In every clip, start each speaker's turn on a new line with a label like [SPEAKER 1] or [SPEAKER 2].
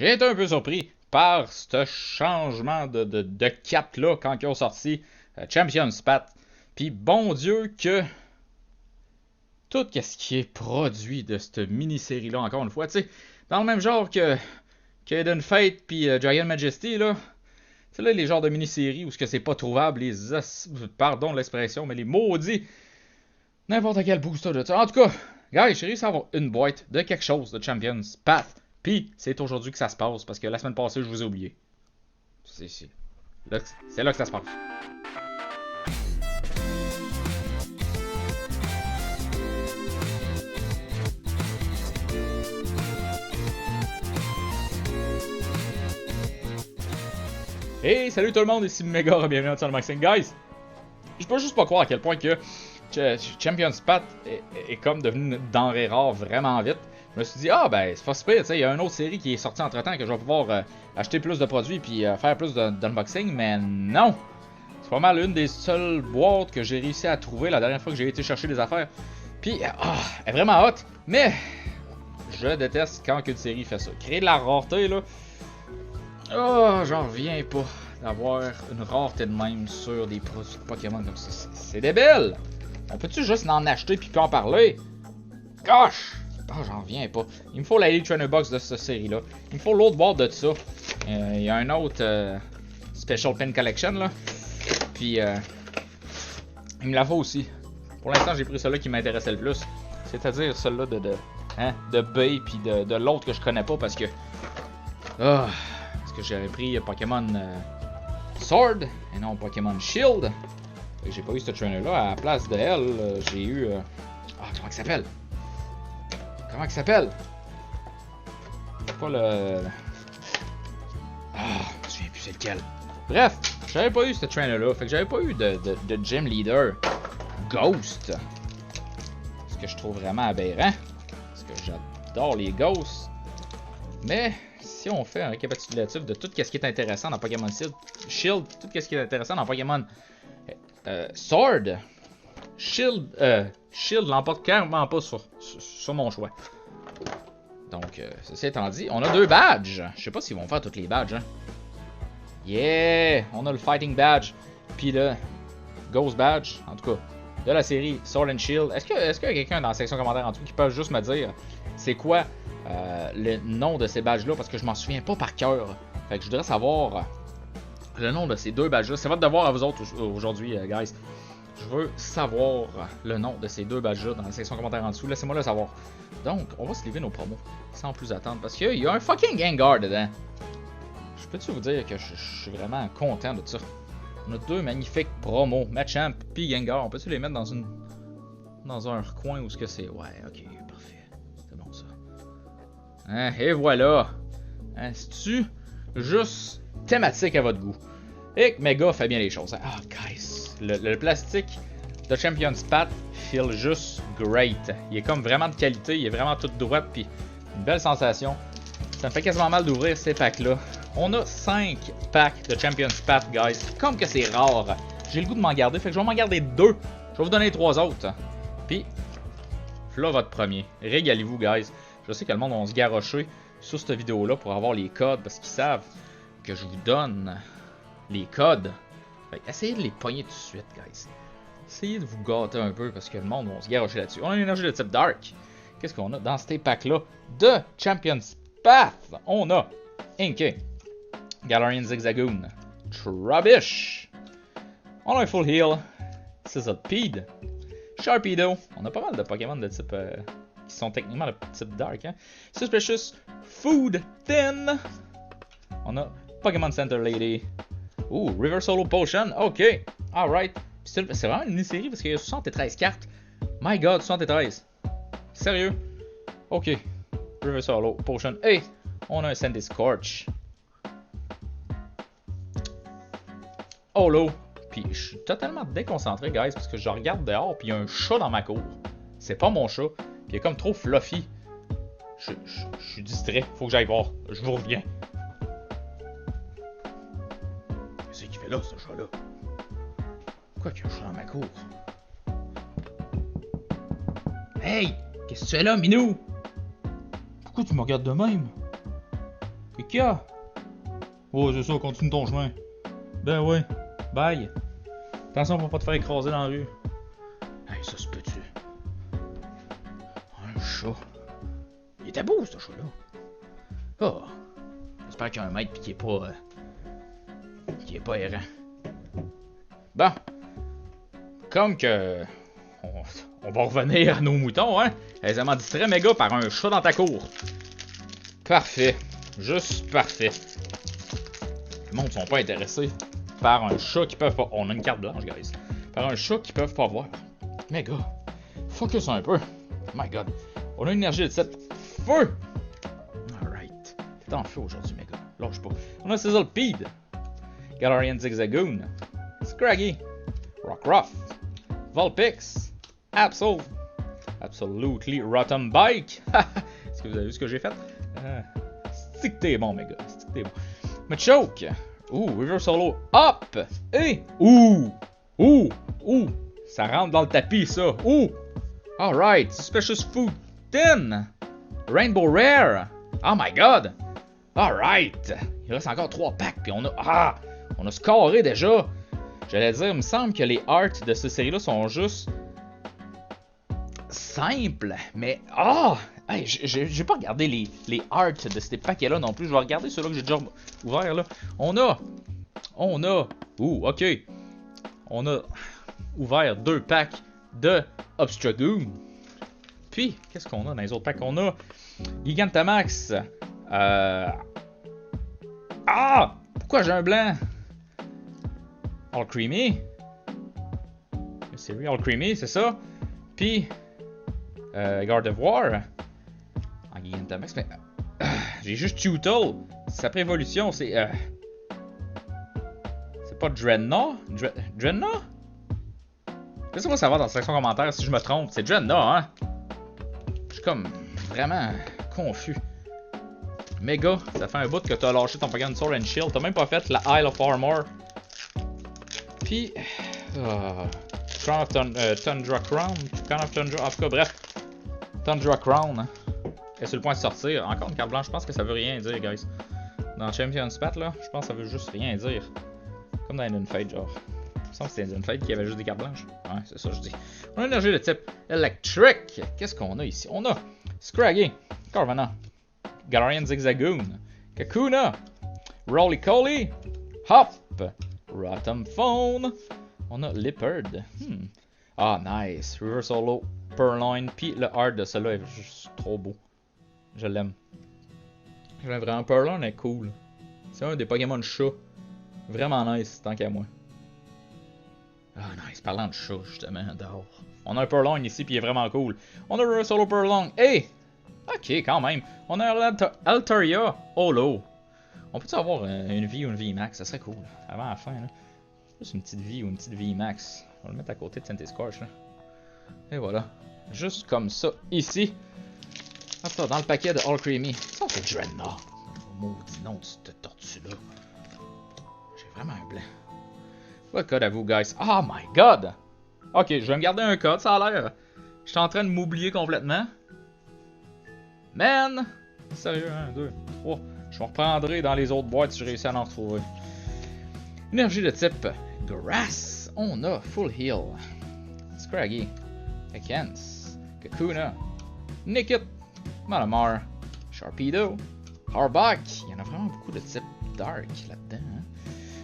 [SPEAKER 1] j'ai été un peu surpris par ce changement de cap-là quand ils ont sorti Champions Path. Puis bon Dieu que tout ce qui est produit de cette mini-série-là, encore une fois, tu sais, dans le même genre que Hidden Fate puis Giant Majesty, là. C'est là les genres de mini-séries où ce que c'est pas trouvable, pardon l'expression, mais les maudits n'importe quel booster de ça. En tout cas, guys, j'ai réussi à avoir une boîte de quelque chose de Champions Path. Puis c'est aujourd'hui que ça se passe parce que la semaine passée, je vous ai oublié. C'est là que ça se passe. Hey, salut tout le monde, ici Mega, bienvenue dans le Maxing, guys. Je peux juste pas croire à quel point que Champions Path est comme devenu une denrée rare vraiment vite. Je me suis dit, ben, c'est pas super, tu sais, il y a une autre série qui est sortie entre temps que je vais pouvoir acheter plus de produits puis faire plus d'unboxing, mais non! C'est pas mal une des seules boîtes que j'ai réussi à trouver la dernière fois que j'ai été chercher des affaires. Puis, elle est vraiment hot, mais je déteste quand une série fait ça. Créer de la rareté, là. J'en reviens pas d'avoir une rareté de même sur des produits de Pokémon comme ça. C'est débile! On peut-tu juste en acheter puis en parler? Gosh! J'en reviens pas. Il me faut la Elite Trainer Box de cette série-là. Il me faut l'autre boîte de ça. Il y a un autre Special Pin Collection, là. Puis, il me la faut aussi. Pour l'instant, j'ai pris celle-là qui m'intéressait le plus. C'est-à-dire celle-là de Bay puis de l'autre que je connais pas parce que... Parce que j'avais pris Pokémon Sword et non Pokémon Shield. J'ai pas eu ce trainer-là. À la place de elle, j'ai eu... comment il s'appelle? Comment il s'appelle? Pas le... je me souviens plus c'est lequel. Bref, j'avais pas eu ce trainer-là. Fait que j'avais pas eu de Gym Leader Ghost. Ce que je trouve vraiment aberrant. Parce que j'adore les Ghosts. Mais... si on fait un récapitulatif de tout ce qui est intéressant dans Pokémon Shield, tout ce qui est intéressant dans Pokémon Sword, Shield l'emporte carrément pas sur mon choix. Donc, ceci étant dit, on a 2 badges. Je sais pas s'ils vont faire tous les badges. Hein. Yeah! On a le Fighting Badge, puis le Ghost Badge, en tout cas, de la série Sword and Shield. Est-ce qu'il y a quelqu'un dans la section commentaires en dessous qui peut juste me dire c'est quoi le nom de ces badges-là, parce que je m'en souviens pas par cœur. Fait que je voudrais savoir le nom de ces 2 badges-là. C'est votre devoir à vous autres aujourd'hui, guys. Je veux savoir le nom de ces 2 badges-là dans la section commentaires en dessous. Laissez-moi le savoir. Donc, on va se livrer nos promos sans plus attendre, parce qu'il y a un fucking Gengar dedans. Je peux-tu vous dire que je suis vraiment content de ça. On a 2 magnifiques promos, Machamp puis Gengar. On peut-tu les mettre dans un coin où ce que c'est? Ouais, ok, parfait. C'est bon ça. Hein, et voilà. Hein, c'est-tu juste thématique à votre goût? Et que Mega fait bien les choses. Hein? Guys. Le plastique de Champions Path feel juste great. Il est comme vraiment de qualité. Il est vraiment tout droit. Puis une belle sensation. Ça me fait quasiment mal d'ouvrir ces packs-là. On a 5 packs de Champions Path, guys. Comme que c'est rare. J'ai le goût de m'en garder. Fait que je vais m'en garder 2. Je vais vous donner les 3 autres. Puis, là votre premier. Régalez-vous, guys. Je sais que le monde va se garrocher sur cette vidéo-là pour avoir les codes parce qu'ils savent que je vous donne les codes. Fait, essayez de les pogner tout de suite, guys. Essayez de vous gâter un peu parce que le monde va se garrocher là-dessus. On a une énergie de type Dark. Qu'est-ce qu'on a dans ces packs-là de Champions Path? On a Inkay, Galarian Zigzagoon, Trubbish. On a un Full Heal, Sizzlipede, Sharpedo. On a pas mal de Pokémon de type... qui sont techniquement de type Dark. Hein? Suspicious Food Thin. On a Pokémon Center Lady. River Solo Potion. Ok. Alright. C'est vraiment une mini-série parce qu'il y a 73 cartes. My god, 73. Sérieux? Ok. River Solo Potion. Hey! On a un Sandy Scorch. Holo. Puis je suis totalement déconcentré, guys, parce que je regarde dehors puis il y a un chat dans ma cour. C'est pas mon chat. Puis il est comme trop fluffy. Je suis distrait. Faut que j'aille voir. Je vous reviens. Qu'est-ce qu'il fait là, ce chat-là? Pourquoi qu'il y a un chat dans ma cour? Hey! Qu'est-ce que tu fais là, Minou? Pourquoi tu me regardes de même? Qu'est-ce qu'il y a? Oh, c'est ça, continue ton chemin. Ben ouais. Bye. Attention pour pas te faire écraser dans la rue. Hey, ça se peut-tu? Un chat. Il était beau, ce chat-là. Oh. J'espère qu'il y a un maître pis qu'il est pas... qu'il est pas errant. Bon. Comme que... On va revenir à nos moutons, hein? Aisément distrait, méga, par un chat dans ta cour. Parfait. Juste parfait. Le monde sont pas intéressés par un chat qui peuvent pas... On a une carte blanche, guys. Par un chat qui peuvent pas voir. Méga. Focus un peu. My God. On a une énergie de type feu. Alright. T'es en feu aujourd'hui, méga. Lâche pas. On a Sizzlepede. Galarian Zigzagoon. Scraggy. Rockruff. Vulpix. Absol. Absolutely Rotten Bike. Est-ce que vous avez vu ce que j'ai fait? Stick t'es bon, méga. Stick t'es bon. Machoke. River Solo. Hop. Et. Ça rentre dans le tapis, ça. Alright. Suspicious Food. Tin. Rainbow Rare. Oh my God. Alright. Il reste encore 3 packs. Puis on a scoré déjà. J'allais dire, il me semble que les arts de cette série-là sont juste simples. Mais, hey, j'ai pas regardé les arts de ces paquets-là non plus. Je vais regarder ceux-là que j'ai déjà ouverts, là. On a, ok. On a ouvert 2 packs de Obstragoon. Puis, qu'est-ce qu'on a dans les autres packs? On a Gigantamax. Pourquoi j'ai un blanc? All Creamy. C'est All Creamy, c'est ça. Puis, Gardevoir. En Gigantamax, mais... j'ai juste Tutel. Sa prévolution, c'est... c'est pas Dreadnought? Dreadnought? Laissez-moi savoir dans la section commentaire si je me trompe. C'est Dreadnought, hein? Je suis comme vraiment confus. Méga, ça fait un bout que t'as lâché ton Pokémon Sword and Shield. T'as même pas fait la Isle of Armor. Puis... Crown of Tundra Crown. Crown of Tundra... En tout cas, bref. Tundra Crown. Et sur le point de sortir. Encore une carte blanche. Je pense que ça veut rien dire, guys. Dans Champion's Path, là, je pense que ça veut juste rien dire. Comme dans Hidden Fate, genre. Il me semble que c'était Hidden Fate qui avait juste des cartes blanches. Ouais, c'est ça que je dis. On a une énergie de type Electric. Qu'est-ce qu'on a ici? On a Scraggy, Carvanha, Galarian Zigzagoon, Kakuna, Roly-Coly, Hop, Rotom Phone. On a Lippard. Nice. River Solo, Purloin. Puis le art de celui-là est juste trop beau. Je l'aime. Je l'aime vraiment. Purloin est cool. C'est un des Pokémon de chat. Vraiment nice, tant qu'à moi. Nice. Parlant de chat, justement, dehors. On a un Purloin ici, puis il est vraiment cool. On a River Solo Purloin. Hey! Ok, quand même. On a un Altaria Holo. On peut-tu avoir une vie ou une vie max? Ça serait cool. Avant la fin, là. Juste une petite vie ou une petite vie max. On va le mettre à côté de Centiskorch, là. Et voilà. Juste comme ça, ici. Hop, dans le paquet de All Creamy. Ça, c'est Dreadnought. Maudit nom de cette tortue-là. J'ai vraiment un blanc. What code à vous, guys? Oh my God! Ok, je vais me garder un code, ça a l'air. Je suis en train de m'oublier complètement. Man! Sérieux, 1, 2, 3. Je me reprendrai dans les autres boîtes si je réussis à en retrouver. Énergie de type Grass. On a Full Heal. Scraggy. Ekans. Kakuna. Nickit. Malamar. Sharpedo. Harback. Il y en a vraiment beaucoup de type Dark là-dedans. Hein?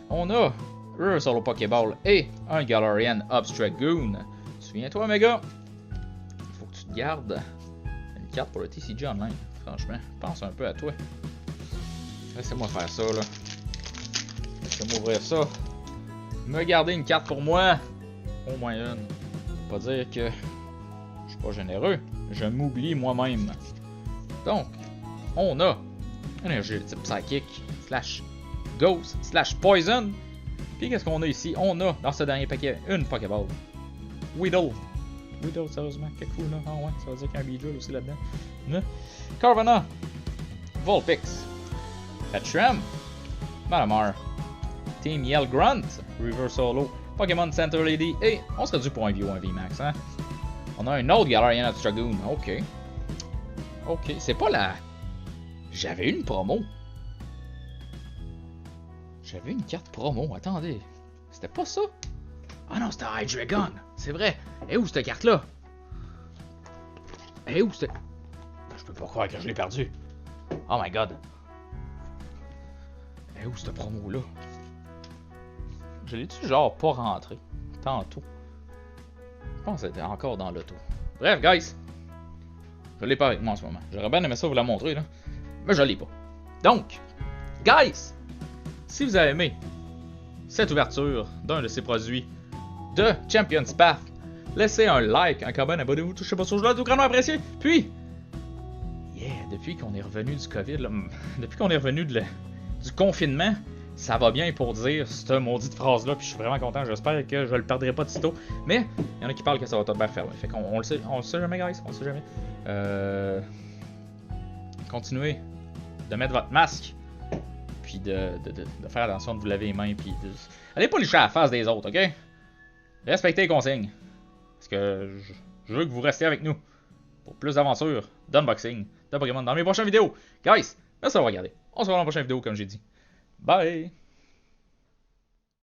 [SPEAKER 1] On a River Solo Pokéball et un Galarian Obstragoon. Souviens-toi, méga. Faut que tu te gardes une carte pour le TCG Online. Franchement, pense un peu à toi. Laissez-moi faire ça, là. Laissez-moi ouvrir ça. Me garder une carte pour moi. Au moins une. Pas dire que je suis pas généreux. Je m'oublie moi-même. Donc, on a énergie de type Psychic, slash Ghost, slash Poison. Puis qu'est-ce qu'on a ici? On a, dans ce dernier paquet, une Pokéball. Weedle. Weedle, sérieusement? Kakuna. Ah ouais, ça veut dire qu'il y a un Beedrill aussi là-dedans. Carvanha. Vulpix. Patram. Malamar. Team Yell Grunt. River Solo. Pokémon Center Lady. Et on serait dû pour un V ou un VMAX, hein? On a un autre Galarian Obstragoon. Ok. Ok, c'est pas la... J'avais une promo J'avais une carte promo, attendez. C'était pas ça? Ah non, c'était Hydreigon. C'est vrai. Et où cette carte-là? Et où cette... Je peux pas croire que je l'ai perdu. Oh my god. Et où cette promo-là? Je l'ai-tu genre pas rentré? Tantôt. Je pense que c'était encore dans l'auto. Bref, guys. Je l'ai pas avec moi en ce moment. J'aurais bien aimé ça vous la montrer, là. Mais je l'ai pas. Donc, guys, si vous avez aimé cette ouverture d'un de ces produits de Champion's Path, laissez un like, un comment, abonnez-vous, touchez pas sur le tout grandement apprécié. Puis, depuis qu'on est revenu du COVID, là, depuis qu'on est revenu du confinement, ça va bien pour dire cette maudite phrase-là, puis je suis vraiment content, j'espère que je le perdrai pas de sitôt. Mais, il y en a qui parlent que ça va tout bien faire, ouais. Fait qu'on le sait jamais, guys, on le sait jamais. Continuez de mettre votre masque, puis de faire attention de vous laver les mains, puis allez pas licher à la face des autres, ok? Respectez les consignes. Parce que je veux que vous restiez avec nous pour plus d'aventures, d'unboxing, de Pokémon dans mes prochaines vidéos. Guys, merci d'avoir regardé. On se voit dans la prochaine vidéo, comme j'ai dit. Bye!